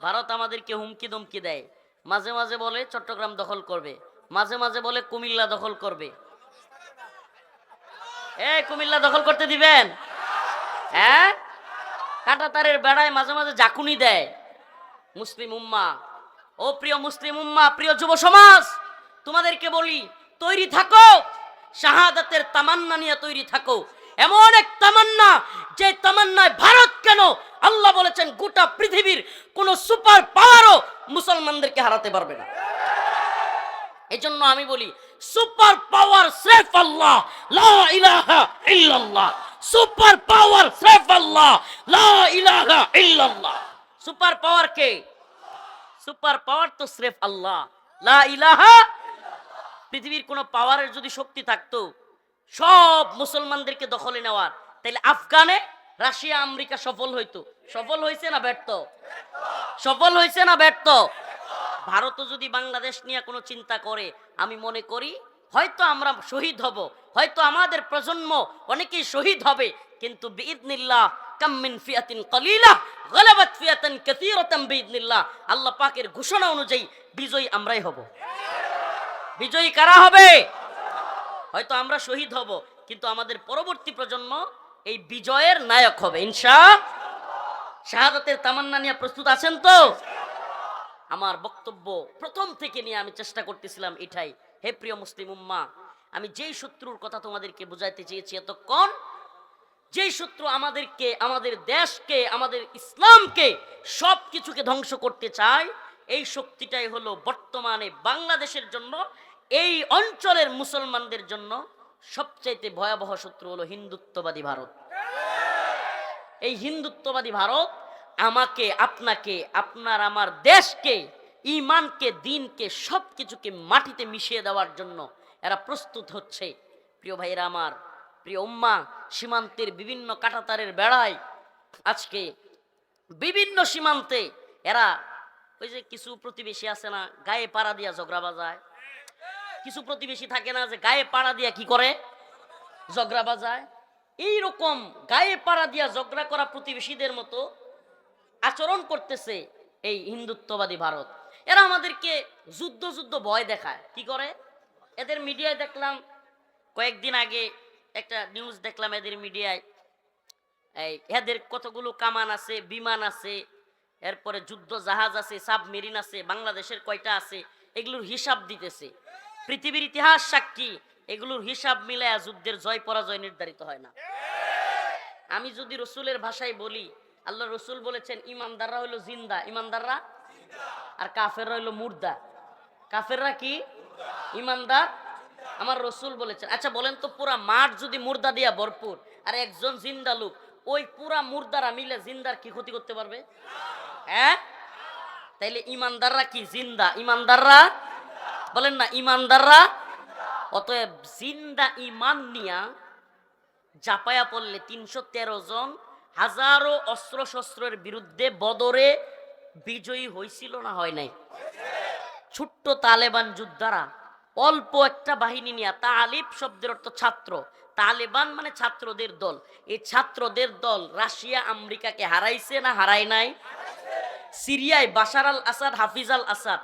ভারত আমাদেরকে হুমকি দমকি দেয়, মাঝে মাঝে বলে চট্টগ্রাম দখল করবে, মাঝে মাঝে বলে কুমিল্লা দখল করবে। এই কুমিল্লা দখল করতে দিবেন? হ্যাঁ, কাঁটাতারের বেড়ায় মাঝে মাঝে জাকুনি দেয়। মুসলিম উম্মাহ, ও প্রিয় মুসলিম উম্মাহ, প্রিয় যুব সমাজ, তোমাদেরকে বলি তৈরি থাকো, শাহাদাতের তামান্না নিয়ে তৈরি থাকো। এমন এক তামান্না, যে তামান্নায় ভারত কেন, আল্লাহ বলেছেন গোটা পৃথিবীর কোন সুপার পাওয়ারও মুসলমানদেরকে হারাতে পারবে না। এজন্য আমি বলি সুপার পাওয়ার সির্ফ আল্লাহ, লা ইলাহা ইল্লাল্লাহ। সুপার পাওয়ার সির্ফ আল্লাহ, লা ইলাহা ইল্লাল্লাহ। সুপার পাওয়ার কে? সুপার পাওয়ার তো সির্ফ আল্লাহ, লা ইলাহা। পৃথিবীর কোন পাওয়ারের যদি শক্তি থাকতো সব মুসলমানদেরকে দখলে নেওয়ার, তাহলে আফগানে রাশিয়া আমেরিকা সফল হইতো। সফল হয়েছে না ব্যর্থ? সফল হয়েছে না ব্যর্থ? ভারতও যদি বাংলাদেশ নিয়ে কোনো চিন্তা করে, আমি মনে করি হয়তো আমরা শহীদ হব, হয়তো আমাদের প্রজন্ম অনেকেই শহীদ হবে, কিন্তু বিইذনিল্লাহ কাম মিন ফিয়াতিন কলিলা গালাবাত ফিয়াতান কাসীরাতান বিইذনিল্লাহ। আল্লাহ পাকের ঘোষণা অনুযায়ী বিজয়ী আমরাই হব। বিজয়ী কারা হবে? হয়তো আমরা শহীদ হব, কিন্তু আমাদের পরবর্তী প্রজন্ম এই বিজয়ের নায়ক হবে ইনশাআল্লাহ। শাহাদাতের তামান্না নিয়ে প্রস্তুত আছেন তো? আমার বক্তব্য প্রথম থেকে নিয়ে আমি চেষ্টা করতেছিলাম এটাই, হে প্রিয় মুসলিম উম্মাহ, আমি যেই শত্রুর কথা তোমাদেরকে বুঝাইতে চেয়েছি এতক্ষণ, যেই শত্রু আমাদেরকে, আমাদের দেশকে, আমাদের ইসলামকে, সব কিছুকে ধ্বংস করতে চায়, এই শক্তিটাই হলো বর্তমানে বাংলাদেশের জন্য, এই অঞ্চলের মুসলমানদের জন্য সবচাইতে ভয়াবহ শত্রু হলো হিন্দুত্ববাদী ভারত। এই হিন্দুত্ববাদী ভারত আমাকে, আপনাকে, আপনার আমার দেশকে, ঈমানকে, দ্বীনকে, সবকিছুকে মাটিতে মিশিয়ে দেওয়ার জন্য এরা প্রস্তুত হচ্ছে। প্রিয় ভাইরা আমার, প্রিয় উম্মাহ, সীমান্তের বিভিন্ন কাঁটাতারের বেড়ায় আজকে বিভিন্ন সীমান্তে এরা, ওই যে কিছু প্রতিবেশী আছে না গায়ে পাড়া দিয়া ঝগড়া বাজায়, কিছু প্রতিবেশী থাকে না যে গায়ে পাড়া দিয়া কি করে, ঝগড়া বাজায়। এইরকম গায়ে পাড়া দিয়া ঝগড়া করা প্রতিবেশীদের মতো আচরণ করতেছে এই হিন্দুত্ববাদী ভারত। এরা আমাদেরকে যুদ্ধ যুদ্ধ ভয় দেখায়। কি করে? এদের মিডিয়ায় দেখলাম কয়েকদিন আগে একটা নিউজ দেখলাম, এদের মিডিয়ায় এদের কতগুলো কামান আছে, বিমান আছে, এরপরে যুদ্ধ জাহাজ আছে, সাবমেরিন আছে, বাংলাদেশের কয়টা আছে, এগুলোর হিসাব দিতেছে। পৃথিবীর ইতিহাস সাক্ষী, এগুলোর হিসাব মিলায়া যুদ্ধের জয় পরাজয় নির্ধারিত হয় না। আমি যদি রসুলের ভাষায় বলি, আল্লাহ রসুল বলেছেন ইমানদাররা হইলো জিন্দা, ইমানদাররা, আর কাফেররা হইলো মুর্দা। কাফেররা কি? ইমানদার। আমার রসুল বলেছেন। আচ্ছা বলেন তো, পুরা মাঠ যদি মুর্দা দিয়া ভরপুর আর একজন জিন্দা লোক, ওই পুরা মুর্দারা মিলে জিন্দার কি ক্ষতি করতে পারবে? হ্যাঁ, তাইলে ইমানদাররা কি? জিন্দা। ইমানদাররা বলেন না, ইমানদাররা। অতএব জিন্দা ইমান নিয়া জাপায়া পড়লে ৩১৩ জন হাজারো অস্ত্র শস্ত্রের বিরুদ্ধে বদরে বিজয়ী হয়েছিল না হয় নাই? ছোট্ট তালেবান যোদ্ধারা অল্প একটা বাহিনী নিয়ে, তালিব শব্দের অর্থ ছাত্র, তালেবান মানে ছাত্রদের দল, এই ছাত্রদের দল রাশিয়া আমেরিকাকে হারাইছে না হারায় নাই? সিরিয়ায় বাশার আল আসাদ, হাফিজ আল আসাদ,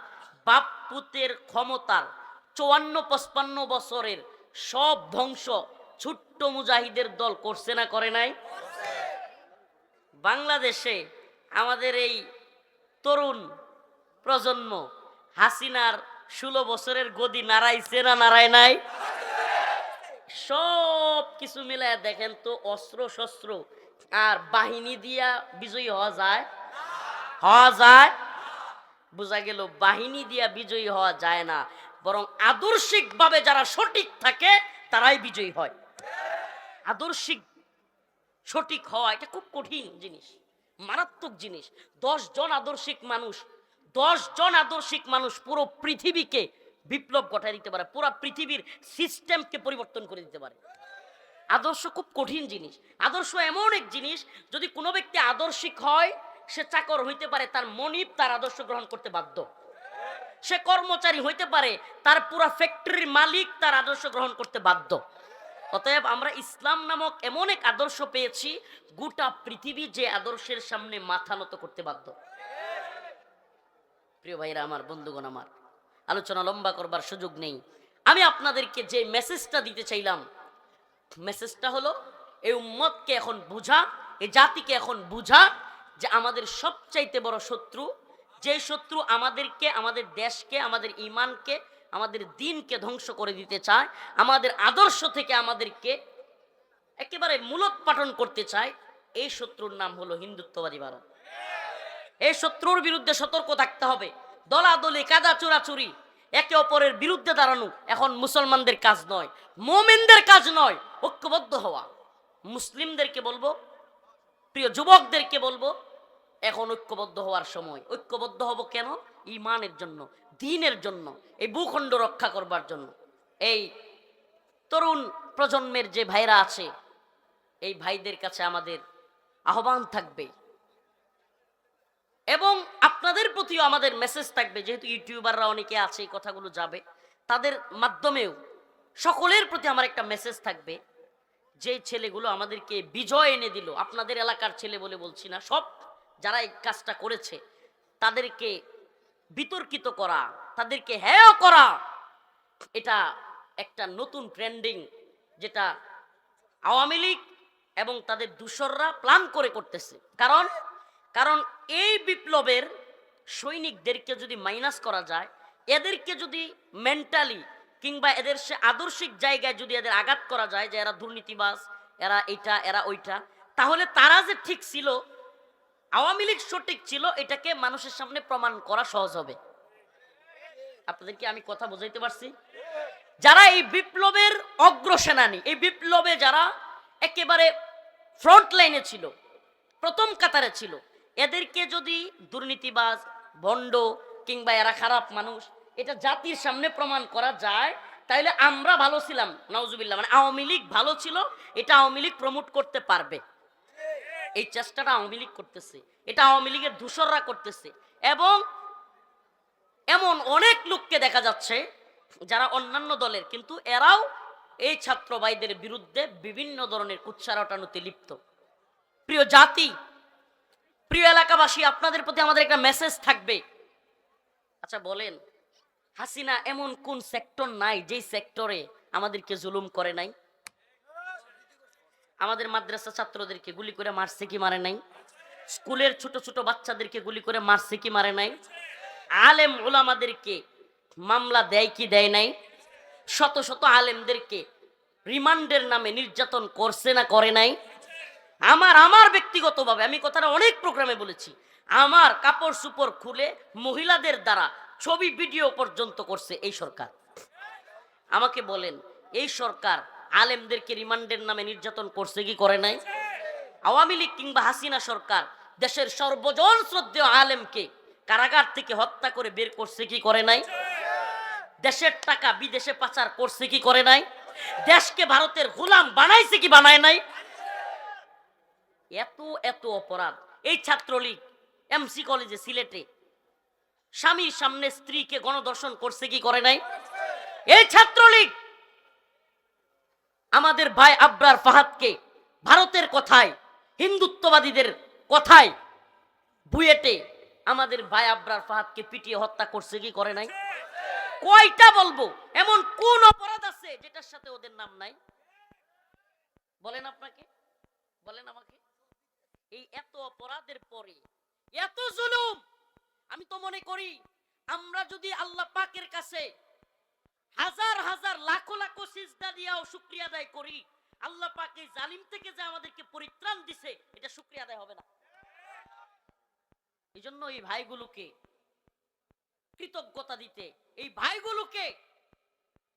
বাপ পুতের ক্ষমতার ৫৪-৫৫ বছরের সব ধ্বংস ছোট্ট মুজাহিদের দল করছে না করে নাই? বাংলাদেশে আমাদের এই তরুণ প্রজন্ম হাসিনার ১৬ বছরের গদি নাড়াইছে না নাড়ায় নাই? সব কিছু মিলায় দেখেন তো, অস্ত্র শস্ত্র আর বাহিনী দিয়া বিজয়ী হওয়া যায়? হওয়া যায়? বোঝা গেল বাহিনী দিয়া বিজয়ী হওয়া যায় না, বরং আদর্শিকভাবে যারা সঠিক থাকে তারাই বিজয়ী হয়। আদর্শিক সঠিক হওয়া এটা খুব কঠিন জিনিস, মারাত্মক জিনিস। ১০ জন আদর্শিক মানুষ, ১০ জন আদর্শিক মানুষ পুরো পৃথিবীকে বিপ্লব ঘটায় দিতে পারে, পুরো পৃথিবীর সিস্টেমকে পরিবর্তন করে দিতে পারে। আদর্শ খুব কঠিন জিনিস। আদর্শ এমন এক জিনিস, যদি কোনো ব্যক্তি আদর্শিক হয়, সে চাকর হইতে পারে, তার মনিব তার আদর্শ গ্রহণ করতে বাধ্য। সে কর্মচারী হইতে পারে, তার পুরো ফ্যাক্টরির মালিক তার আদর্শ গ্রহণ করতে বাধ্য। অতএব আমরা ইসলাম নামক এমন এক আদর্শ পেয়েছি, গোটা পৃথিবী যে আদর্শের সামনে মাথা নত করতে বাধ্য। প্রিয় ভাইরা আমার, বন্ধুগণ আমার, আলোচনা লম্বা করবার সুযোগ নেই। আমি আপনাদেরকে যে মেসেজটা দিতে চাইলাম, মেসেজটা হলো এই উম্মতকে এখন বুঝা, এই জাতিকে এখন বুঝা যে আমাদের সবচাইতে বড় শত্রু, যে শত্রু আমাদেরকে, আমাদের দেশকে, আমাদের ঈমানকে, আমাদের দ্বীনকে ধ্বংস করে দিতে চায়, আমাদের আদর্শ থেকে আমাদেরকে একেবারে মূলোৎপাটন করতে চায়, এই শত্রুর নাম হলো হিন্দুত্ববাদী ভারত। এই শত্রুর বিরুদ্ধে সতর্ক থাকতে হবে। দলাদলি, কাদা চোরাচুরি, একে অপরের বিরুদ্ধে দাঁড়ানো এখন মুসলমানদের কাজ নয়, মুমিনদের কাজ নয়। ঐক্যবদ্ধ হওয়া। মুসলিমদেরকে বলবো, প্রিয় যুবকদেরকে বলবো, এখন ঐক্যবদ্ধ হওয়ার সময়। ঐক্যবদ্ধ হব কেন? ঈমানের জন্য, দ্বীনের জন্য, এই ভূখণ্ড রক্ষা করবার জন্য। এই তরুণ প্রজন্মের যে ভাইরা আছে, এই ভাইদের কাছে আমাদের আহ্বান থাকবে এবং আপনাদের প্রতিও আমাদের মেসেজ থাকবে। যেহেতু ইউটিউবাররা অনেকে আছে, এই কথাগুলো যাবে তাদের মাধ্যমেও। সকলের প্রতি আমার একটা মেসেজ থাকবে, যে ছেলেগুলো আমাদেরকে বিজয় এনে দিল, আপনাদের এলাকার ছেলে বলে বলছি না, সব যারা এই কাজটা করেছে তাদেরকে বিতর্কিত করা, তাদেরকে হেয় করা, এটা একটা নতুন ট্রেন্ডিং, যেটা আওয়ামী লীগ এবং তাদের দূষররা প্ল্যান করে করতেছে। কারণ এই বিপ্লবের সৈনিকদেরকে যদি মাইনাস করা যায়, এদেরকে যদি মেন্টালি কিংবা এদের সে আদর্শিক জায়গায় যদি এদের আঘাত করা যায় যে এরা দুর্নীতিবাজ, এরা এইটা, এরা ওইটা, তাহলে তারা যে ঠিক ছিল, আওয়ামী লীগ সঠিক ছিল, এটাকে মানুষের সামনে প্রমাণ করা সহজ হবে। আপনাদেরকে আমি কথা বোঝাইতে পারছি? যারা এই বিপ্লবের অগ্রসেনানী, এই বিপ্লবে যারা একেবারে ফ্রন্ট লাইনে ছিল, প্রথম কাতারে ছিল, এদেরকে যদি দুর্নীতিবাজ, ভণ্ড কিংবা এরা খারাপ মানুষ, এটা জাতির সামনে প্রমাণ করা যায়, তাহলে আমরা ভালো ছিলাম, নাউজুবিল্লাহ, মানে আওয়ামী লীগ ভালো ছিল, এটা আওয়ামী লীগ প্রমোট করতে পারবে। এই চেষ্টাটা আওয়ামী লীগ করতেছে, এটা আওয়ামী লীগের দূষররা করতেছে। এবং এমন অনেক লোককে দেখা যাচ্ছে যারা অন্যান্য দলের, কিন্তু এরাও এই ছাত্র ভাইদের বিরুদ্ধে বিভিন্ন ধরনের কুৎসা রটানোতে লিপ্ত। প্রিয় জাতি, প্রিয় এলাকাবাসী, আপনাদের প্রতি আমাদের একটা মেসেজ থাকবে। আচ্ছা বলেন, হাসিনা এমন কোন সেক্টর নাই যেই সেক্টরে আমাদেরকে জুলুম করে নাই? আমাদের মাদ্রাসা ছাত্রদেরকে গুলি করে মারছে কি মারে নাই? স্কুলের ছোট ছোট বাচ্চাদেরকে গুলি করে মারছে কি মারে নাই? আলেম ওলামাদেরকে মামলা দেয় কি দেয় নাই? শত শত আলেমদেরকে রিমান্ডের নামে নির্যাতন করছে না করে নাই? আমার ব্যক্তিগতভাবে আমি কথাটা অনেক প্রোগ্রামে বলেছি, আমার কাপড় চোপড় খুলে মহিলাদের দ্বারা ছবি ভিডিও পর্যন্ত করছে এই সরকার। আমাকে বলেন, এই সরকার আলেমদেরকে রিমান্ডের নামে নির্যাতন করছে কি করে নাই? আওয়ামী লীগ কিংবা হাসিনা সরকার দেশের সর্বজন শ্রদ্ধেয় আলেমকে কারাগার থেকে হত্যা করে বের করছে কি করে নাই? দেশের টাকা বিদেশে পাচার করছে কি করে নাই? দেশকে ভারতের গোলাম বানাইছে কি বানায় নাই? এত এত অপরাধ। এই ছাত্রলীগ এমসি কলেজে সিলেটে স্বামীর সামনে স্ত্রীকে গণধর্ষণ করছে কি করে নাই? এই ছাত্রলীগ আমাদের ভাই আবরার ফাহাদকে ভারতের কথায়, হিন্দুত্ববাদীদের কথায় বুয়েটে আমাদের ভাই আবরার ফাহাদকে পিটিয়ে হত্যা করছে কি করে নাই? কয়টা বলবো? এমন কোন অপরাধ আছে যেটার সাথে ওদের নাম নাই? বলেন আপনাকে, বলেন আমাকে। এই এত অপরাধের পরে এত জুলুম, আমি তো মনে করি আমরা যদি আল্লাহ পাকের কাছে হাজার হাজার লাখো লাখো সিজদা দিয়াও শুকরিয়া আদায় করি, আল্লাহ পাক এই জালিম থেকে যে আমাদেরকে পরিত্রাণ দিছে, এটা শুকরিয়া আদায় হবে না। এই জন্য এই ভাইগুলোকে কৃতজ্ঞতা দিতে, এই ভাইগুলোকে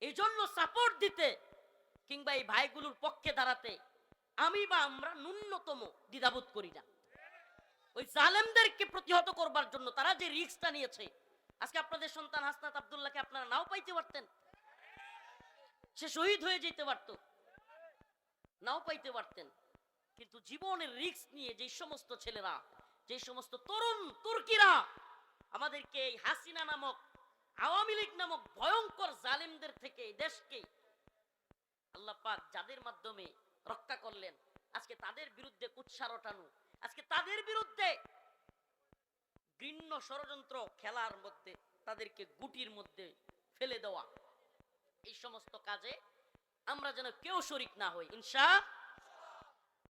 এই জন্য সাপোর্ট দিতে, কিংবা এই ভাইগুলোর পক্ষে দাঁড়াতে আমি বা আমরা ন্যূনতম দ্বিধাবোধ করি না। ওই জালেমদেরকে প্রতিহত করবার জন্য তারা যে রিস্কটা নিয়েছে, আজকে আপনাদের সন্তান হাসনাত আব্দুল্লাহকে আপনারা নাও পাইতে পারতেন, সে শহীদ হয়ে যেতে পারত, নাও পাইতে পারতেন, কিন্তু জীবনের রিস্ক নিয়ে যে সমস্ত ছেলেরা, যে সমস্ত তরুণ তুর্কিরা আমাদেরকে এই হাসিনা নামক, আওয়ামী লীগ নামক ভয়ঙ্কর জালেমদের থেকে দেশকে আল্লাহ পাক যাদের মাধ্যমে রক্ষা করলেন, আজকে তাদের বিরুদ্ধে কুৎসা রটানো, আজকে তাদের বিরুদ্ধে ঘৃণ্য ষড়যন্ত্র খেলার মধ্যে তাদেরকে গুটির মধ্যে ফেলে দেওয়া, এই সমস্ত কাজে আমরা যেন কেউ শরীক না হই ইনশাআল্লাহ।